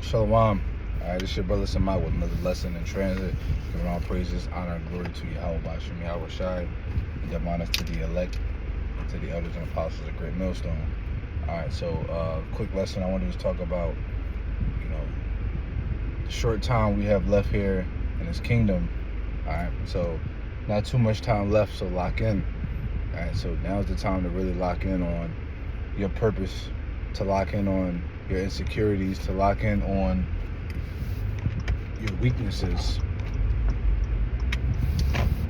Shalom. All right, this is your brother Samad with another lesson in transit. Giving all praises, honor, and glory to Yahweh Bashim Yahweh Shai. And give honor to the elect and to the elders and apostles of Great Millstone. All right, so quick lesson I wanted to talk about, the short time we have left here in His kingdom. All right, so not too much time left, so lock in. All right, so now's the time to really lock in on your purpose, to lock in on your insecurities, to lock in on your weaknesses.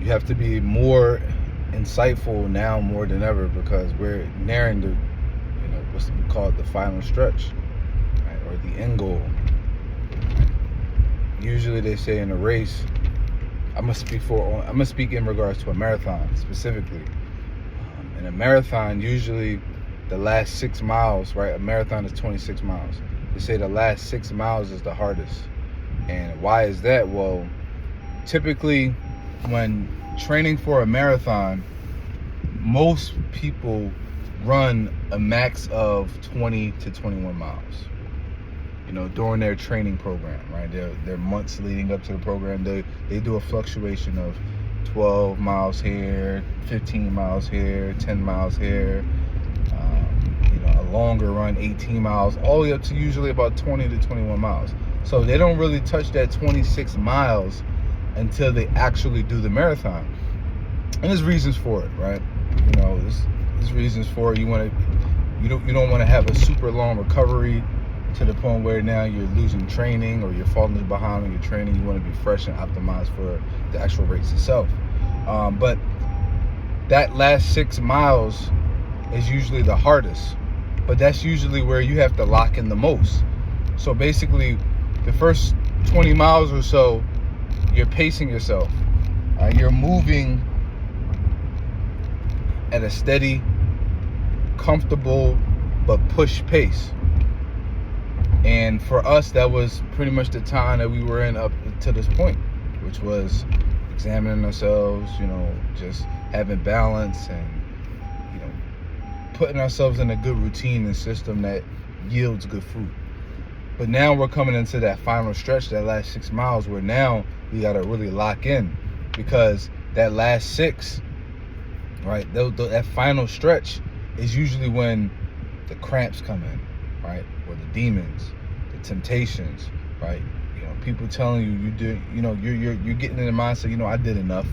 You have to be more insightful now more than ever, because we're nearing the, what's we call it, the final stretch, right? Or the end goal. Usually they say in a race, I'm gonna speak in regards to a marathon specifically. In a marathon, usually the last 6 miles, right? A marathon is 26 miles. They say the last 6 miles is the hardest. And why is that? Well, typically when training for a marathon, most people run a max of 20 to 21 miles, during their training program, right? Their months leading up to the program, they do a fluctuation of 12 miles here, 15 miles here, 10 miles here, a longer run, 18 miles, all the way up to usually about 20 to 21 miles. So they don't really touch that 26 miles until they actually do the marathon. And there's reasons for it, right? There's reasons for it. You don't want to have a super long recovery to the point where now you're losing training or you're falling behind on your training. You want to be fresh and optimized for the actual race itself. But that last 6 miles is usually the hardest, but that's usually where you have to lock in the most. So basically, the first 20 miles or so, you're pacing yourself. You're moving at a steady, comfortable, but push pace. And for us, that was pretty much the time that we were in up to this point, which was examining ourselves, just having balance and, putting ourselves in a good routine and system that yields good fruit. But now we're coming into that final stretch, that last 6 miles, where now we got to really lock in, because that last 6, right, that final stretch is usually when the cramps come in, right, or the demons, the temptations, right? People telling you're getting in the mindset, I did enough.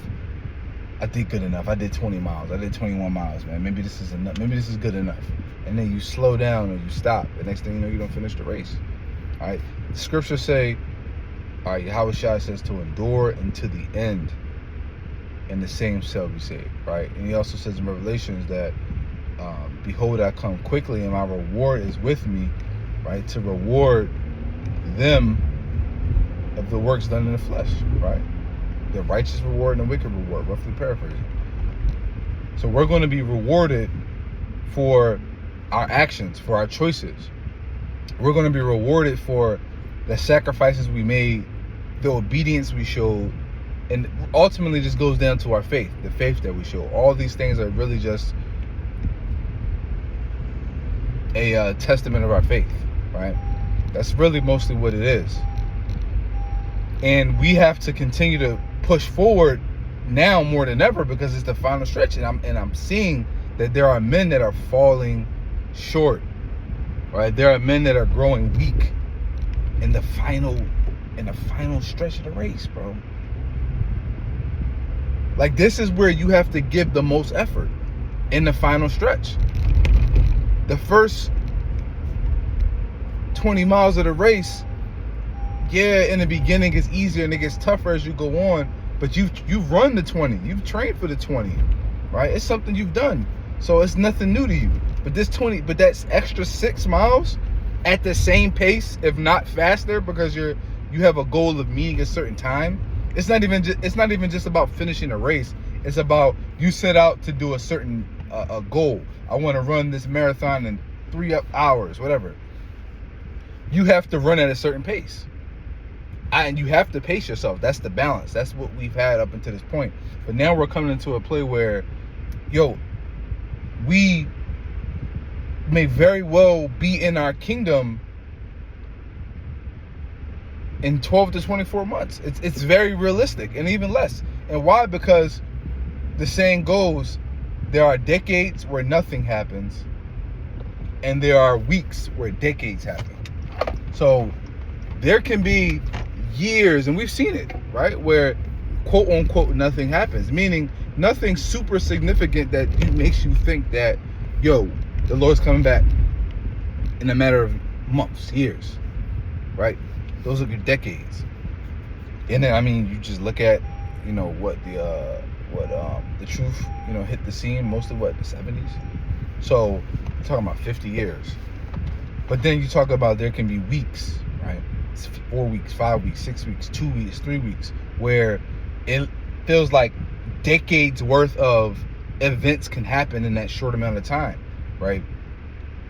I did good enough. I did 20 miles. I did 21 miles, man. Maybe this is enough. Maybe this is good enough. And then you slow down or you stop. The next thing you know, you don't finish the race. All right. The scriptures say, all right, Yahweh Shai says to endure unto the end, and the same shall be saved, right? And he also says in Revelations that, behold, I come quickly, and my reward is with me, right? To reward them of the works done in the flesh, right? The righteous reward and the wicked reward, roughly paraphrasing. So we're going to be rewarded for our actions, for our choices. We're going to be rewarded for the sacrifices we made, the obedience we showed, and ultimately just goes down to our faith, the faith that we show. All these things are really just a testament of our faith, right? That's really mostly what it is. And we have to continue to push forward now more than ever, because it's the final stretch, and I'm seeing that there are men that are falling short, right? There are men that are growing weak in the final stretch of the race, bro. Like, this is where you have to give the most effort, in the final stretch. The first 20 miles of the race, yeah, in the beginning it's easier and it gets tougher as you go on, but you've run the 20, you've trained for the 20, right? It's something you've done, so it's nothing new to you. But that's extra 6 miles at the same pace, if not faster, because you have a goal of meeting a certain time. It's not even just about finishing a race. It's about you set out to do a certain a goal. I want to run this marathon in 3 hours, whatever. You have to run at a certain pace. And you have to pace yourself. That's the balance. That's what we've had up until this point. But now we're coming into a play where, we may very well be in our kingdom in 12 to 24 months. It's very realistic, and even less. And why? Because the saying goes, there are decades where nothing happens, and there are weeks where decades happen. So there can be years, and we've seen it, right, where quote unquote nothing happens, meaning nothing super significant that makes you think that, yo, the Lord's coming back in a matter of months, years, right? Those are your decades. And then, I mean, you just look at, you know, what the truth, you know, hit the scene mostly the 70s. So you're talking about 50 years. But then you talk about there can be weeks, right? It's 4 weeks, 5 weeks, 6 weeks, 2 weeks, 3 weeks, where it feels like decades worth of events can happen in that short amount of time, right?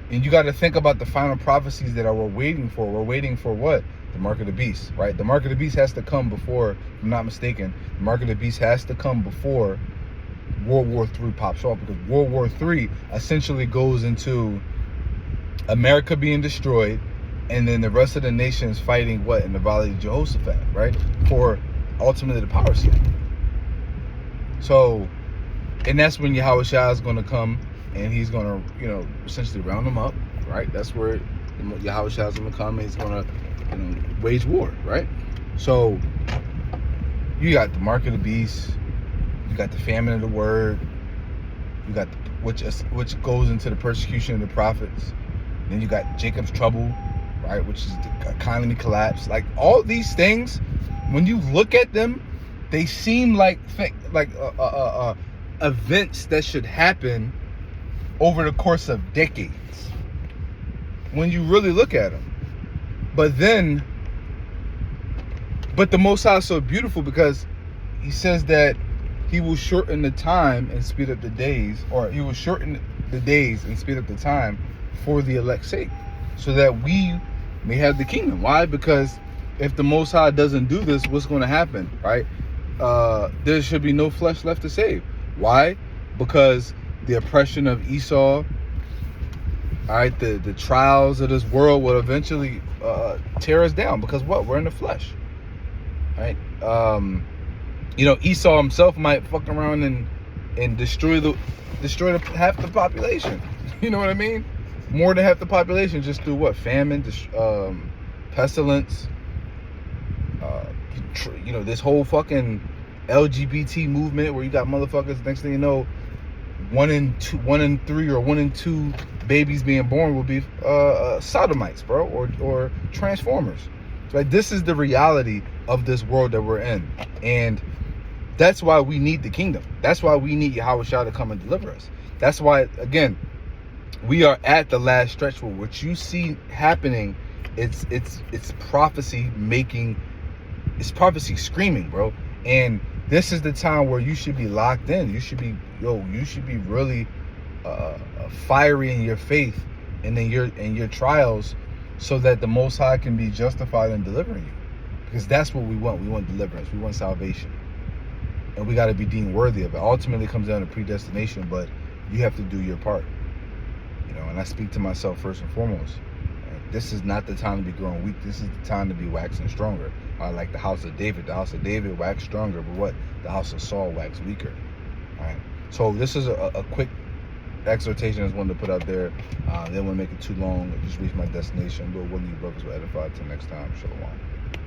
And you got to think about the final prophecies that we're waiting for. We're waiting for what? The mark of the beast, right? The mark of the beast has to come before, if I'm not mistaken, the mark of the beast has to come before World War III pops off, because World War III essentially goes into America being destroyed, and then the rest of the nations fighting what? In the Valley of Jehoshaphat, right? For ultimately the power seat. So, and that's when Yahushua is going to come, and he's going to, you know, essentially round them up, right? That's where Yahushua is going to come, and he's going to, you know, wage war, right? So you got the mark of the beast, you got the famine of the word, you got which goes into the persecution of the prophets. Then you got Jacob's trouble, right, which is the economy collapse. Like, all these things, when you look at them, they seem like events that should happen over the course of decades when you really look at them. But the Most High is so beautiful, because he says that he will shorten the time and speed up the days, or he will shorten the days and speed up the time for the elect's sake, so that we may have the kingdom. Why? Because if the Most High doesn't do this, what's going to happen, right? There should be no flesh left to save. Why? Because the oppression of Esau, all right, the trials of this world will eventually tear us down, because what? We're in the flesh, right? You know, Esau himself might fuck around and destroy half the population. You know what I mean? More than half the population, just through what? Famine, pestilence. You know, this whole fucking LGBT movement where you got motherfuckers, next thing you know, 1 in 3 or 1 in 2 babies being born will be sodomites, bro, or transformers. Right? This is the reality of this world that we're in, and that's why we need the kingdom. That's why we need Yahushua to come and deliver us. That's why, again, we are at the last stretch where what you see happening, it's prophecy making, it's prophecy screaming, bro. And this is the time where you should be locked in. You should be really fiery in your faith and in your trials, so that the Most High can be justified in delivering you. Because that's what we want. We want deliverance. We want salvation. And we got to be deemed worthy of it. Ultimately, it comes down to predestination, but you have to do your part. You know, and I speak to myself first and foremost. This is not the time to be growing weak. This is the time to be waxing stronger. Like the house of David. The house of David waxed stronger, but what? The house of Saul waxed weaker. All right. So this is a quick exhortation I just wanted to put out there. Didn't want to make it too long. I just reached my destination. Lord willing, you brothers will edify. Till next time. Shalom.